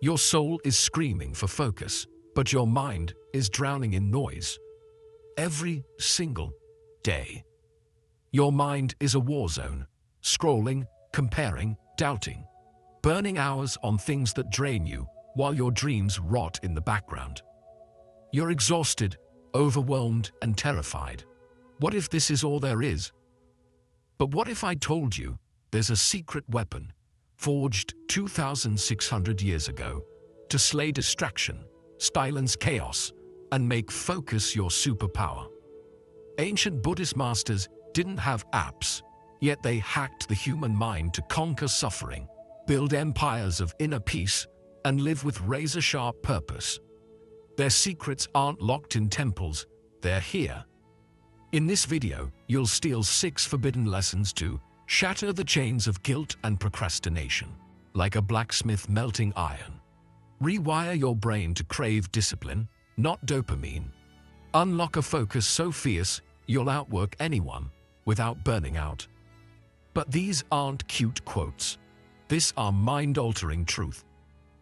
Your soul is screaming for focus, but your mind is drowning in noise. Every single day. Your mind is a war zone, scrolling, comparing, doubting, burning hours on things that drain you while your dreams rot in the background. You're exhausted, overwhelmed, and terrified. What if this is all there is? But what if I told you there's a secret weapon, forged 2,600 years ago, to slay distraction, silence chaos, and make focus your superpower? Ancient Buddhist masters didn't have apps, yet they hacked the human mind to conquer suffering, build empires of inner peace, and live with razor-sharp purpose. Their secrets aren't locked in temples, they're here. In this video, you'll steal 6 forbidden lessons to shatter the chains of guilt and procrastination, like a blacksmith melting iron. Rewire your brain to crave discipline, not dopamine. Unlock a focus so fierce you'll outwork anyone without burning out. But these aren't cute quotes. These are mind-altering truth.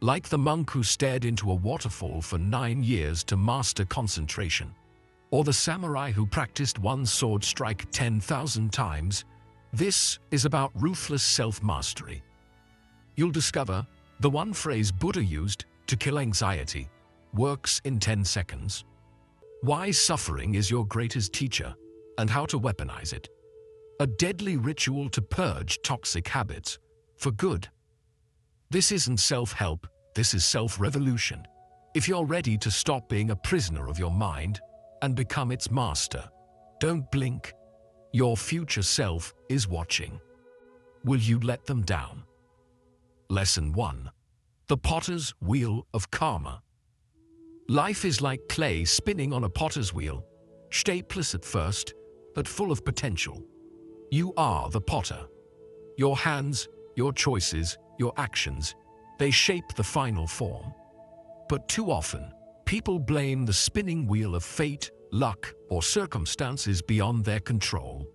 Like the monk who stared into a waterfall for 9 years to master concentration, or the samurai who practiced one sword strike 10,000 times, this is about ruthless self-mastery. You'll discover the one phrase Buddha used to kill anxiety works in 10 seconds. Why suffering is your greatest teacher, and how to weaponize it. A deadly ritual to purge toxic habits for good. This isn't self-help, this is self-revolution. If you're ready to stop being a prisoner of your mind and become its master, don't blink. Your future self is watching. Will you let them down? Lesson 1. The Potter's Wheel of Karma. Life is like clay spinning on a potter's wheel, shapeless at first, but full of potential. You are the potter. Your hands, your choices, your actions, they shape the final form. But too often, people blame the spinning wheel of fate, luck, or circumstances beyond their control.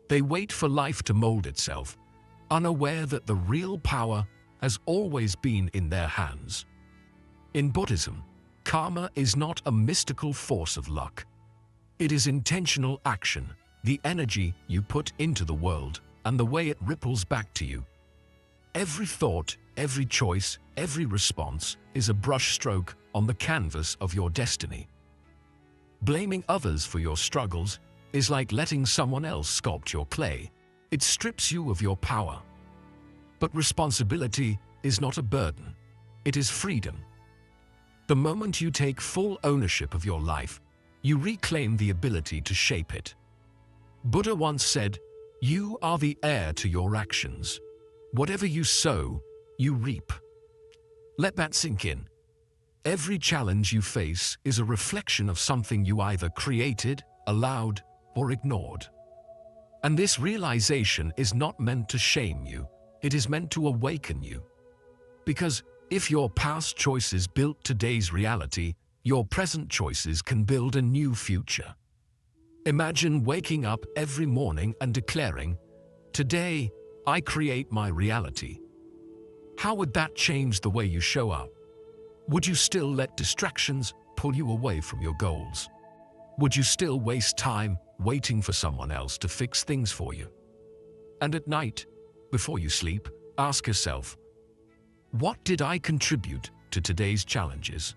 They wait for life to mold itself, unaware that the real power has always been in their hands. In Buddhism, karma is not a mystical force of luck. It is intentional action, the energy you put into the world, and the way it ripples back to you. Every thought, every choice, every response is a brushstroke on the canvas of your destiny. Blaming others for your struggles is like letting someone else sculpt your clay. It strips you of your power. But responsibility is not a burden. It is freedom. The moment you take full ownership of your life, you reclaim the ability to shape it. Buddha once said, "You are the heir to your actions. Whatever you sow, you reap." Let that sink in. Every challenge you face is a reflection of something you either created, allowed, or ignored. And this realization is not meant to shame you, it is meant to awaken you. Because if your past choices built today's reality, your present choices can build a new future. Imagine waking up every morning and declaring, "Today, I create my reality." How would that change the way you show up? Would you still let distractions pull you away from your goals? Would you still waste time waiting for someone else to fix things for you? And at night, before you sleep, ask yourself, what did I contribute to today's challenges?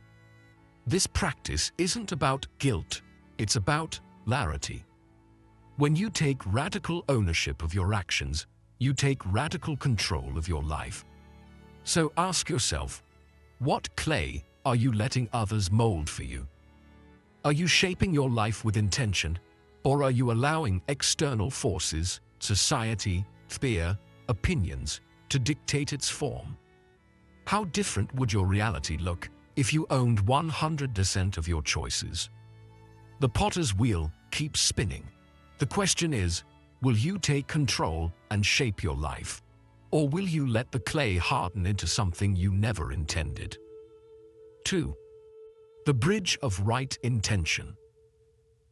This practice isn't about guilt, it's about clarity. When you take radical ownership of your actions, you take radical control of your life. So ask yourself, what clay are you letting others mold for you? Are you shaping your life with intention, or are you allowing external forces, society, fear, opinions, to dictate its form? How different would your reality look if you owned 100% of your choices? The potter's wheel keeps spinning. The question is, will you take control and shape your life? Or will you let the clay harden into something you never intended? 2. The bridge of right intention.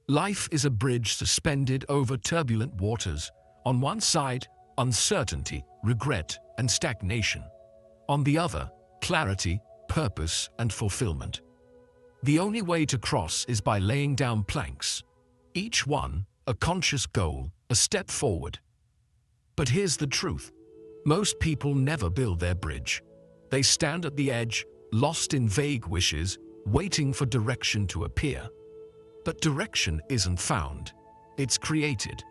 Life is a bridge suspended over turbulent waters. On one side, uncertainty, regret, and stagnation. On the other, clarity, purpose and fulfillment. The only way to cross is by laying down planks, each one a conscious goal, a step forward. But here's the truth. Most people never build their bridge. They stand at the edge, lost in vague wishes, waiting for direction to appear. But direction isn't found. It's created.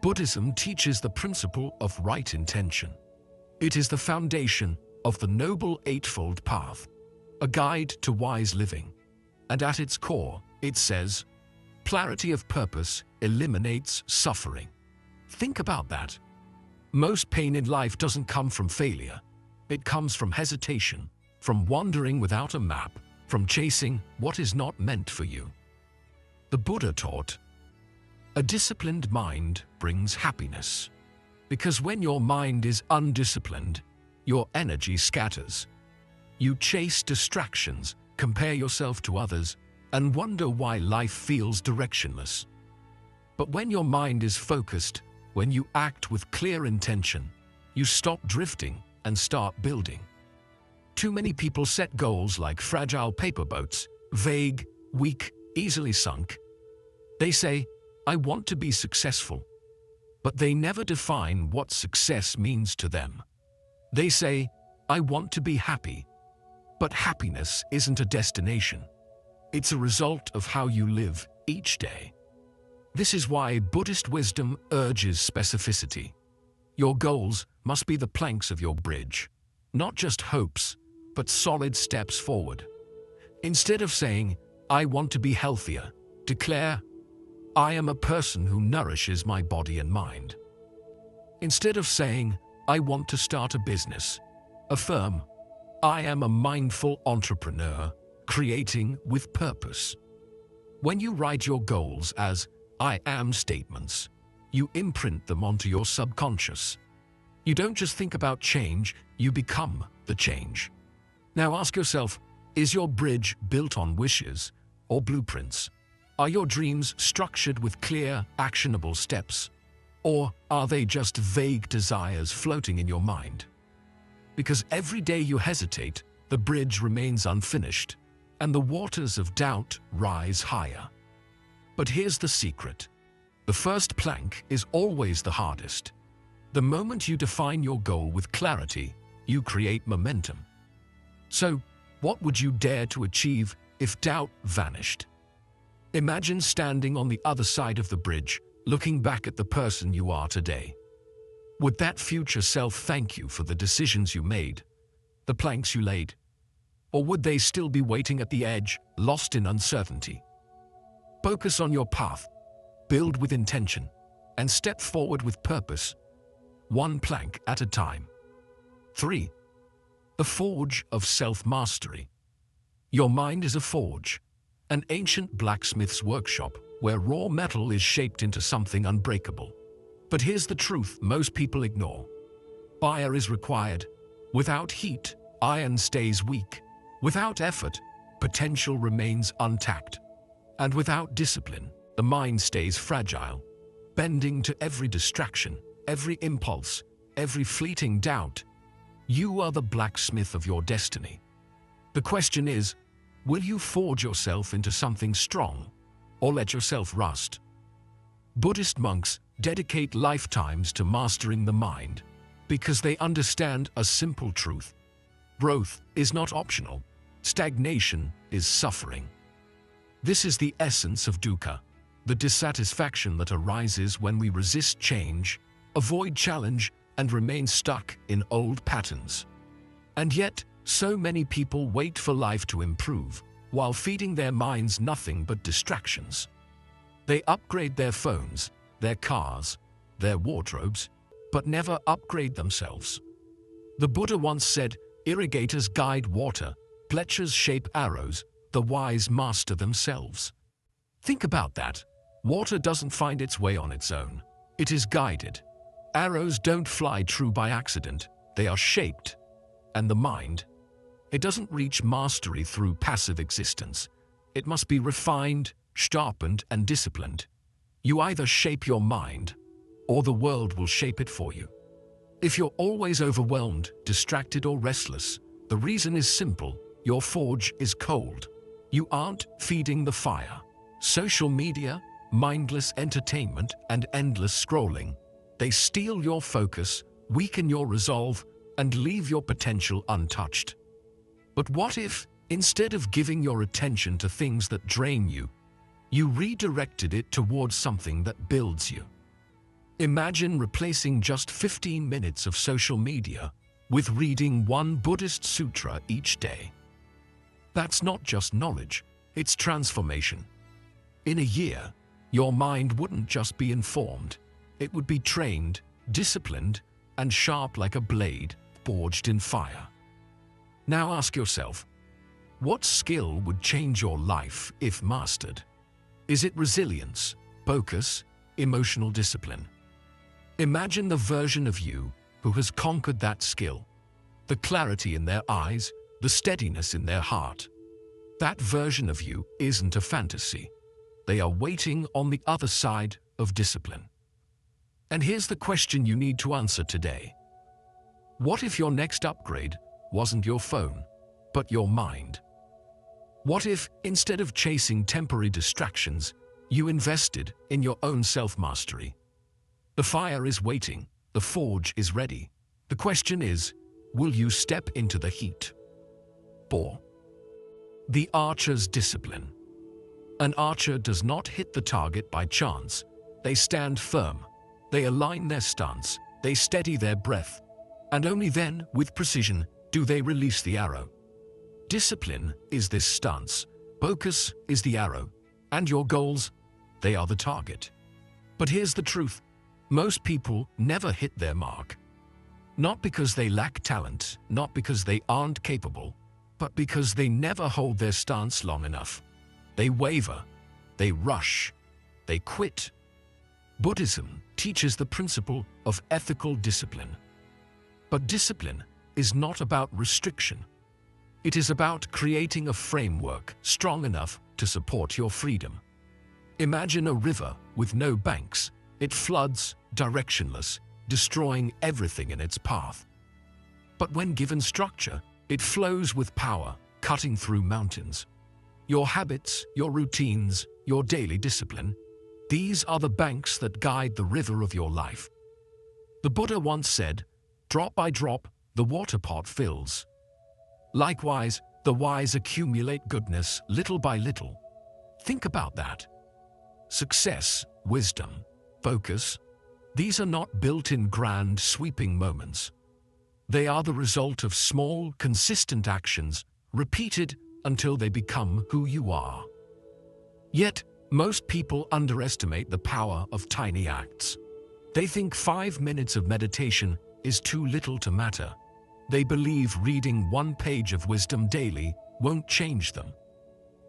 Buddhism teaches the principle of right intention. It is the foundation of the Noble Eightfold Path, a guide to wise living. And at its core, it says, clarity of purpose eliminates suffering. Think about that. Most pain in life doesn't come from failure. It comes from hesitation, from wandering without a map, from chasing what is not meant for you. The Buddha taught, a disciplined mind brings happiness. Because when your mind is undisciplined, your energy scatters. You chase distractions, compare yourself to others, and wonder why life feels directionless. But when your mind is focused, when you act with clear intention, you stop drifting and start building. Too many people set goals like fragile paper boats, vague, weak, easily sunk. They say, I want to be successful. But they never define what success means to them. They say, I want to be happy. But happiness isn't a destination. It's a result of how you live each day. This is why Buddhist wisdom urges specificity. Your goals must be the planks of your bridge, not just hopes, but solid steps forward. Instead of saying, I want to be healthier, declare, I am a person who nourishes my body and mind. Instead of saying, I want to start a business, affirm, I am a mindful entrepreneur, creating with purpose. When you write your goals as I am statements, you imprint them onto your subconscious. You don't just think about change, you become the change. Now ask yourself, is your bridge built on wishes or blueprints? Are your dreams structured with clear, actionable steps? Or are they just vague desires floating in your mind? Because every day you hesitate, the bridge remains unfinished, and the waters of doubt rise higher. But here's the secret. The first plank is always the hardest. The moment you define your goal with clarity, you create momentum. So, what would you dare to achieve if doubt vanished? Imagine standing on the other side of the bridge, looking back at the person you are today. Would that future self thank you for the decisions you made, the planks you laid? Or would they still be waiting at the edge, lost in uncertainty? Focus on your path, build with intention, and step forward with purpose, one plank at a time. 3. The forge of self-mastery. Your mind is a forge, an ancient blacksmith's workshop where raw metal is shaped into something unbreakable. But here's the truth most people ignore. Fire is required. Without heat, iron stays weak. Without effort, potential remains untapped. And without discipline, the mind stays fragile, bending to every distraction, every impulse, every fleeting doubt. You are the blacksmith of your destiny. The question is, will you forge yourself into something strong, or let yourself rust? Buddhist monks dedicate lifetimes to mastering the mind because they understand a simple truth. Growth is not optional. Stagnation is suffering. This is the essence of dukkha, the dissatisfaction that arises when we resist change, avoid challenge, and remain stuck in old patterns. And yet, so many people wait for life to improve, while feeding their minds nothing but distractions. They upgrade their phones, their cars, their wardrobes, but never upgrade themselves. The Buddha once said, irrigators guide water, fletchers shape arrows, the wise master themselves. Think about that. Water doesn't find its way on its own. It is guided. Arrows don't fly true by accident. They are shaped. And the mind? It doesn't reach mastery through passive existence. It must be refined, sharpened, and disciplined. You either shape your mind, or the world will shape it for you. If you're always overwhelmed, distracted, or restless, the reason is simple. your forge is cold. You aren't feeding the fire. Social media, mindless entertainment, and endless scrolling, they steal your focus, weaken your resolve, and leave your potential untouched. But what if, instead of giving your attention to things that drain you, you redirected it towards something that builds you? Imagine replacing just 15 minutes of social media with reading one Buddhist sutra each day. That's not just knowledge, it's transformation. In a year, your mind wouldn't just be informed, it would be trained, disciplined, and sharp like a blade forged in fire. Now ask yourself, what skill would change your life if mastered? Is it resilience, focus, emotional discipline? Imagine the version of you who has conquered that skill, the clarity in their eyes, the steadiness in their heart. That version of you isn't a fantasy. They are waiting on the other side of discipline. And here's the question you need to answer today. What if your next upgrade wasn't your phone, but your mind? What if, instead of chasing temporary distractions, you invested in your own self-mastery? The fire is waiting, the forge is ready. The question is, will you step into the heat? 4. The archer's discipline. An archer does not hit the target by chance. They stand firm. They align their stance. They steady their breath. And only then, with precision, do they release the arrow. Discipline is this stance. Focus is the arrow. And your goals, they are the target. But here's the truth. Most people never hit their mark. Not because they lack talent, not because they aren't capable, but because they never hold their stance long enough. They waver, they rush, they quit. Buddhism teaches the principle of ethical discipline. But discipline is not about restriction. It is about creating a framework strong enough to support your freedom. Imagine a river with no banks. It floods, directionless, destroying everything in its path. But when given structure, it flows with power, cutting through mountains. Your habits, your routines, your daily discipline, these are the banks that guide the river of your life. The Buddha once said, "Drop by drop, the water pot fills." Likewise, the wise accumulate goodness little by little. Think about that. Success, wisdom, focus, these are not built in grand, sweeping moments. They are the result of small, consistent actions, repeated until they become who you are. Yet, most people underestimate the power of tiny acts. They think 5 minutes of meditation is too little to matter. They believe reading one page of wisdom daily won't change them.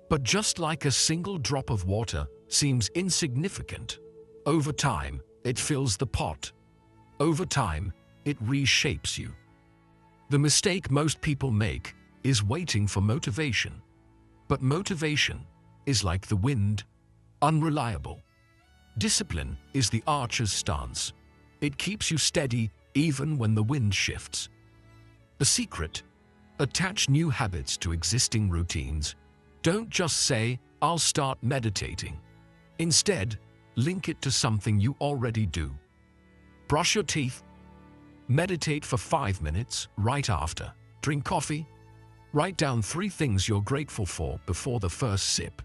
But just like a single drop of water seems insignificant, over time, it fills the pot. Over time, it reshapes you. The mistake most people make is waiting for motivation. But motivation is like the wind, unreliable. Discipline is the archer's stance. It keeps you steady even when the wind shifts. The secret: attach new habits to existing routines. Don't just say, "I'll start meditating." Instead, link it to something you already do. Brush your teeth. Meditate for 5 minutes right after. Drink coffee. Write down 3 things you're grateful for before the first sip.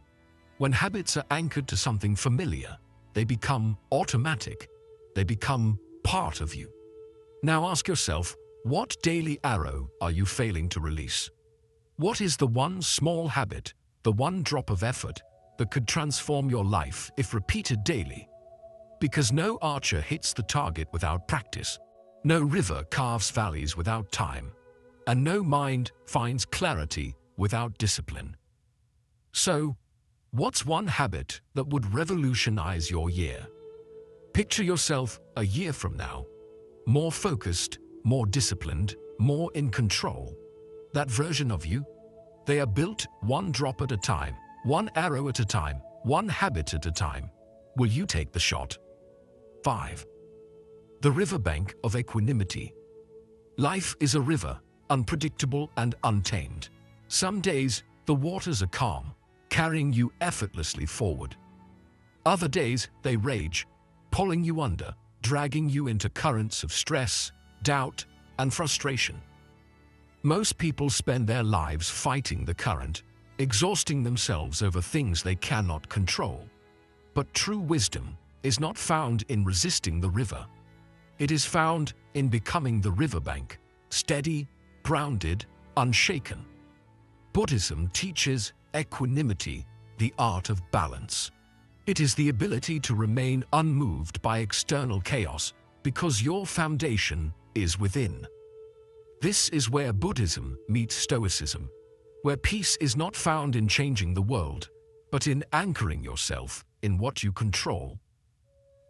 When habits are anchored to something familiar, they become automatic. They become part of you. Now ask yourself, what daily arrow are you failing to release? What is the one small habit, the one drop of effort, that could transform your life if repeated daily? Because no archer hits the target without practice. No river carves valleys without time. And no mind finds clarity without discipline. So, what's one habit that would revolutionize your year? Picture yourself a year from now, more focused, more disciplined, more in control. That version of you, they are built one drop at a time, one arrow at a time, one habit at a time. Will you take the shot? 5. The riverbank of equanimity. Life is a river, unpredictable and untamed. Some days, the waters are calm, carrying you effortlessly forward. Other days, they rage, pulling you under, dragging you into currents of stress, doubt, and frustration. Most people spend their lives fighting the current, exhausting themselves over things they cannot control. But true wisdom is not found in resisting the river. It is found in becoming the riverbank, steady, grounded, unshaken. Buddhism teaches equanimity, the art of balance. It is the ability to remain unmoved by external chaos because your foundation is within. This is where Buddhism meets Stoicism, where peace is not found in changing the world, but in anchoring yourself in what you control.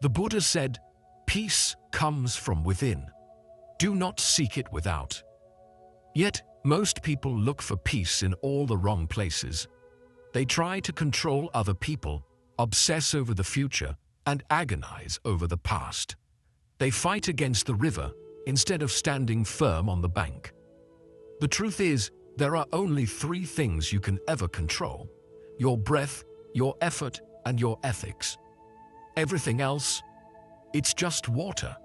The Buddha said, "Peace comes from within. Do not seek it without." Yet, most people look for peace in all the wrong places. They try to control other people, obsess over the future, and agonize over the past. They fight against the river instead of standing firm on the bank. The truth is, there are only three things you can ever control: your breath, your effort, and your ethics. Everything else, it's just water.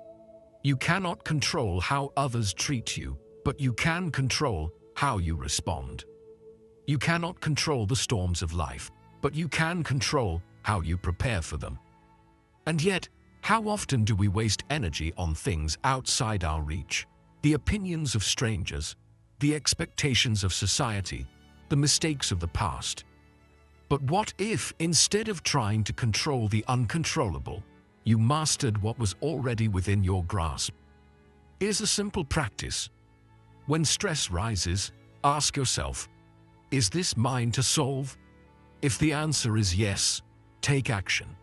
You cannot control how others treat you, but you can control how you respond. You cannot control the storms of life, but you can control how you prepare for them. And yet, how often do we waste energy on things outside our reach? The opinions of strangers, the expectations of society, the mistakes of the past. But what if, instead of trying to control the uncontrollable, you mastered what was already within your grasp? Here's a simple practice. When stress rises, ask yourself, is this mine to solve? If the answer is yes, take action.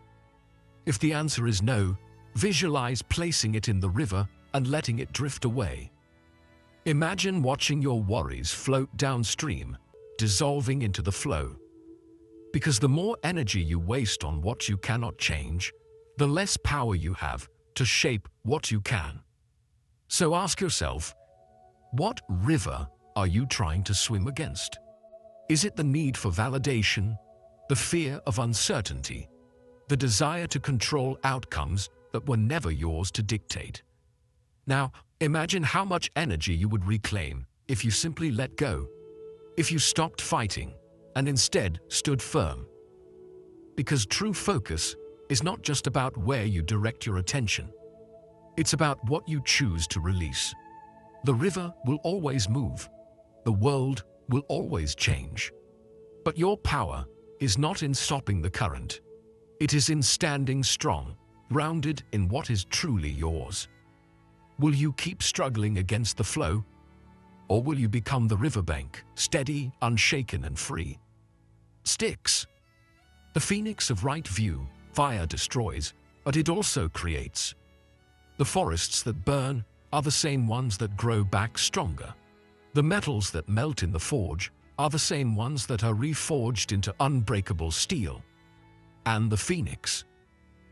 If the answer is no, visualize placing it in the river and letting it drift away. Imagine watching your worries float downstream, dissolving into the flow. Because the more energy you waste on what you cannot change, the less power you have to shape what you can. So ask yourself, what river are you trying to swim against? Is it the need for validation, the fear of uncertainty, the desire to control outcomes that were never yours to dictate? Now, imagine how much energy you would reclaim if you simply let go, if you stopped fighting and instead stood firm. Because true focus is not just about where you direct your attention. It's about what you choose to release. The river will always move. The world will always change. But your power is not in stopping the current. It is in standing strong, grounded in what is truly yours. Will you keep struggling against the flow? Or will you become the riverbank, steady, unshaken, and free? Sticks. The phoenix of right view, fire destroys, but it also creates. The forests that burn are the same ones that grow back stronger. The metals that melt in the forge are the same ones that are reforged into unbreakable steel. And the phoenix,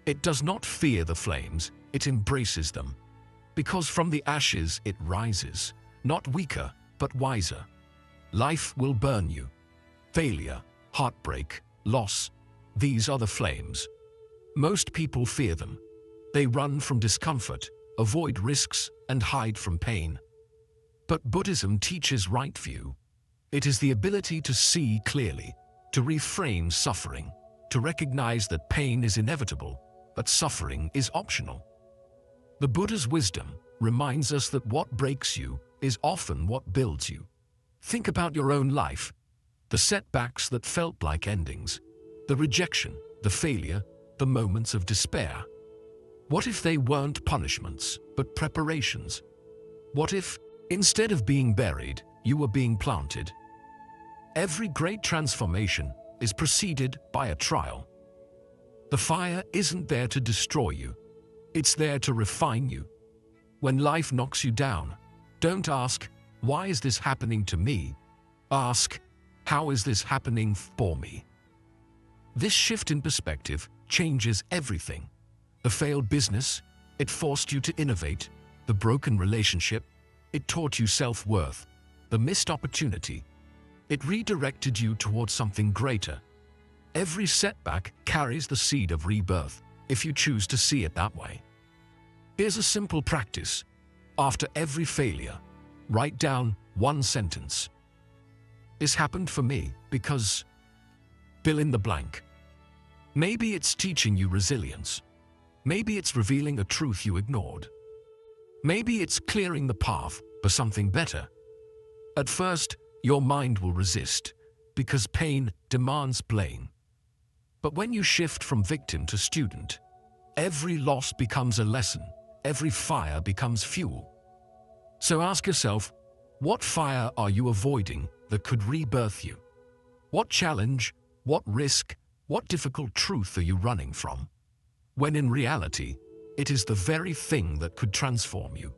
it does not fear the flames, it embraces them. Because from the ashes it rises, not weaker, but wiser. Life will burn you. Failure, heartbreak, loss, these are the flames. Most people fear them. They run from discomfort, avoid risks, and hide from pain. But Buddhism teaches right view. It is the ability to see clearly, to reframe suffering, to recognize that pain is inevitable, but suffering is optional. The Buddha's wisdom reminds us that what breaks you is often what builds you. Think about your own life, the setbacks that felt like endings, the rejection, the failure, the moments of despair. What if they weren't punishments, but preparations? What if, instead of being buried, you were being planted? Every great transformation is preceded by a trial. The fire isn't there to destroy you. It's there to refine you. When life knocks you down, don't ask, "Why is this happening to me?" Ask, "How is this happening for me?" This shift in perspective changes everything. The failed business, it forced you to innovate. The broken relationship, it taught you self-worth. The missed opportunity, It redirected you towards something greater. Every setback carries the seed of rebirth, if you choose to see it that way. Here's a simple practice. After every failure, write down one sentence. This happened for me because... fill in the blank. Maybe it's teaching you resilience. Maybe it's revealing a truth you ignored. Maybe it's clearing the path for something better. At first, your mind will resist, because pain demands blame. But when you shift from victim to student, every loss becomes a lesson, every fire becomes fuel. So ask yourself, what fire are you avoiding that could rebirth you? What challenge, what risk, what difficult truth are you running from? When in reality, it is the very thing that could transform you.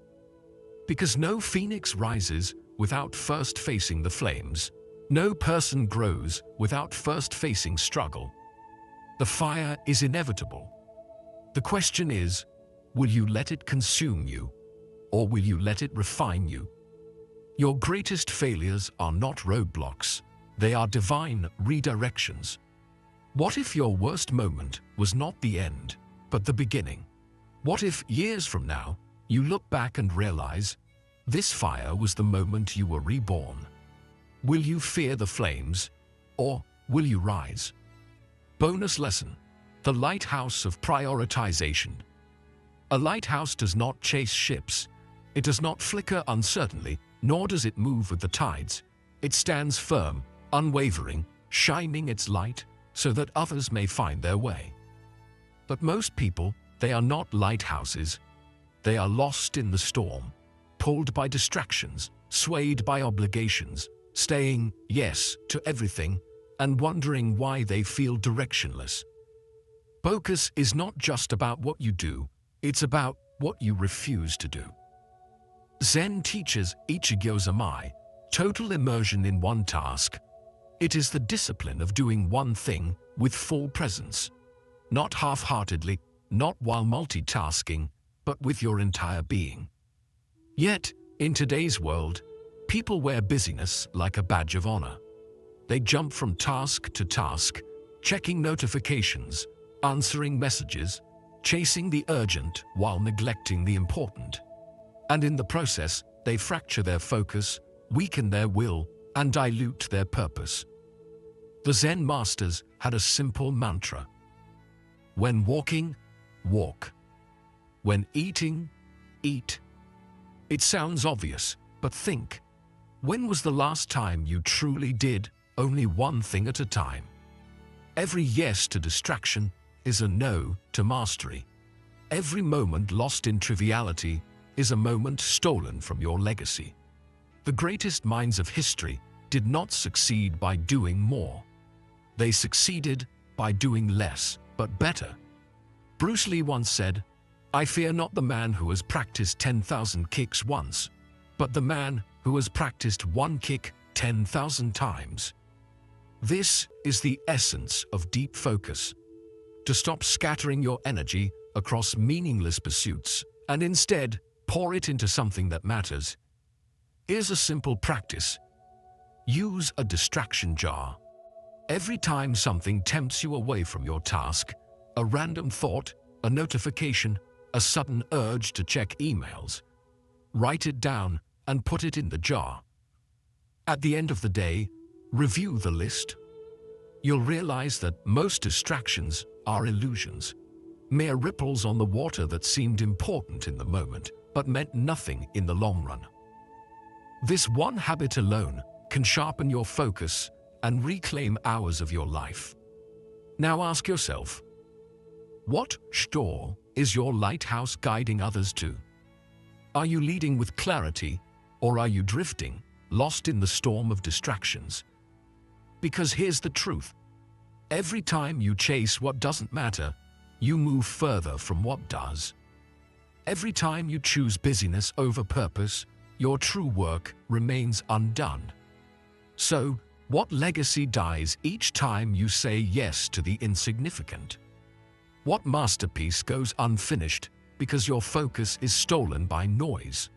Because no phoenix rises without first facing the flames. No person grows without first facing struggle. The fire is inevitable. The question is, will you let it consume you, or will you let it refine you? Your greatest failures are not roadblocks, they are divine redirections. What if your worst moment was not the end, but the beginning? What if years from now, you look back and realize, this fire was the moment you were reborn? Will you fear the flames, or will you rise? Bonus lesson: the lighthouse of prioritization. A lighthouse does not chase ships. It does not flicker uncertainly, nor does it move with the tides. It stands firm, unwavering, shining its light so that others may find their way. But most people, they are not lighthouses. They are lost in the storm, pulled by distractions, swayed by obligations, saying yes to everything, and wondering why they feel directionless. Focus is not just about what you do, it's about what you refuse to do. Zen teaches Ichigyo-samai, total immersion in one task. It is the discipline of doing one thing with full presence. Not half-heartedly, not while multitasking, but with your entire being. Yet, in today's world, people wear busyness like a badge of honor. They jump from task to task, checking notifications, answering messages, chasing the urgent while neglecting the important. And in the process, they fracture their focus, weaken their will, and dilute their purpose. The Zen masters had a simple mantra. When walking, walk. When eating, eat. It sounds obvious, but think. When was the last time you truly did only one thing at a time? Every yes to distraction is a no to mastery. Every moment lost in triviality is a moment stolen from your legacy. The greatest minds of history did not succeed by doing more. They succeeded by doing less, but better. Bruce Lee once said, "I fear not the man who has practiced 10,000 kicks once, but the man who has practiced one kick 10,000 times." This is the essence of deep focus. To stop scattering your energy across meaningless pursuits and instead pour it into something that matters. Here's a simple practice. Use a distraction jar. Every time something tempts you away from your task, a random thought, a notification, a sudden urge to check emails, write it down and put it in the jar. At the end of the day, review the list. You'll realize that most distractions are illusions, mere ripples on the water that seemed important in the moment, but meant nothing in the long run. This one habit alone can sharpen your focus and reclaim hours of your life. Now ask yourself, what store is your lighthouse guiding others to? Are you leading with clarity, or are you drifting, lost in the storm of distractions? Because here's the truth. Every time you chase what doesn't matter, you move further from what does. Every time you choose busyness over purpose, your true work remains undone. So, what legacy dies each time you say yes to the insignificant? What masterpiece goes unfinished because your focus is stolen by noise?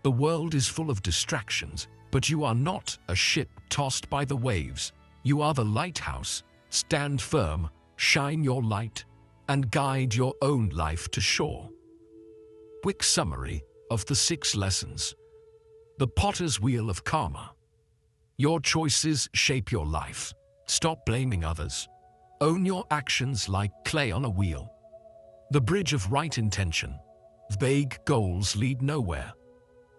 The world is full of distractions, But you are not a ship tossed by the waves. You are the lighthouse. Stand firm, shine your light, and guide your own life to shore. Quick summary of the 6 lessons. The potter's wheel of karma. Your choices shape your life. Stop blaming others. Own your actions like clay on a wheel. The bridge of right intention. Vague goals lead nowhere.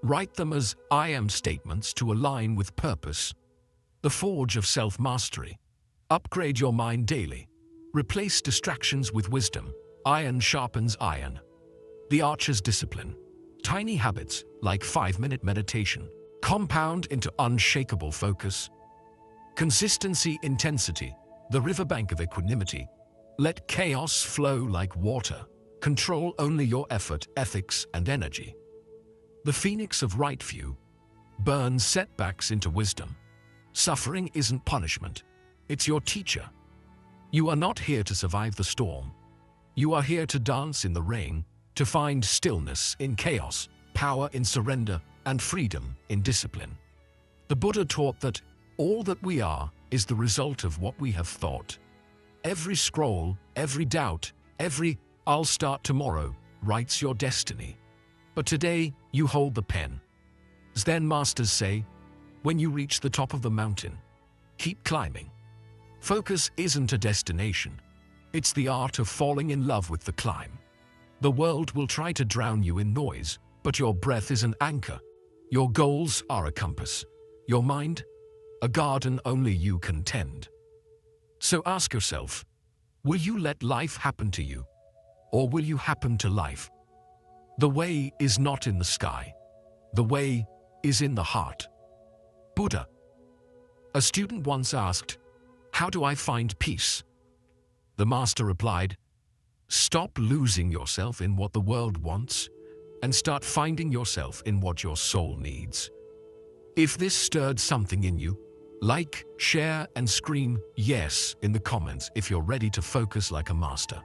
Write them as I am statements to align with purpose. The forge of self-mastery. Upgrade your mind daily. Replace distractions with wisdom. Iron sharpens iron. The archer's discipline. Tiny habits, like 5-minute meditation, compound into unshakable focus. Consistency, intensity. The riverbank of equanimity. Let chaos flow like water. Control only your effort, ethics, and energy. The phoenix of right view. Burn setbacks into wisdom. Suffering isn't punishment. It's your teacher. You are not here to survive the storm. You are here to dance in the rain, to find stillness in chaos, power in surrender, and freedom in discipline. The Buddha taught that all that we are is the result of what we have thought. Every scroll, every doubt, every "I'll start tomorrow" writes your destiny. But today, you hold the pen. Zen masters say, when you reach the top of the mountain, keep climbing. Focus isn't a destination. It's the art of falling in love with the climb. The world will try to drown you in noise, but your breath is an anchor. Your goals are a compass. Your mind, a garden only you can tend. So ask yourself, will you let life happen to you? Or will you happen to life? The way is not in the sky. The way is in the heart. Buddha. A student once asked, "How do I find peace?" The master replied, "Stop losing yourself in what the world wants and start finding yourself in what your soul needs." If this stirred something in you, like, share, and scream yes in the comments if you're ready to focus like a master.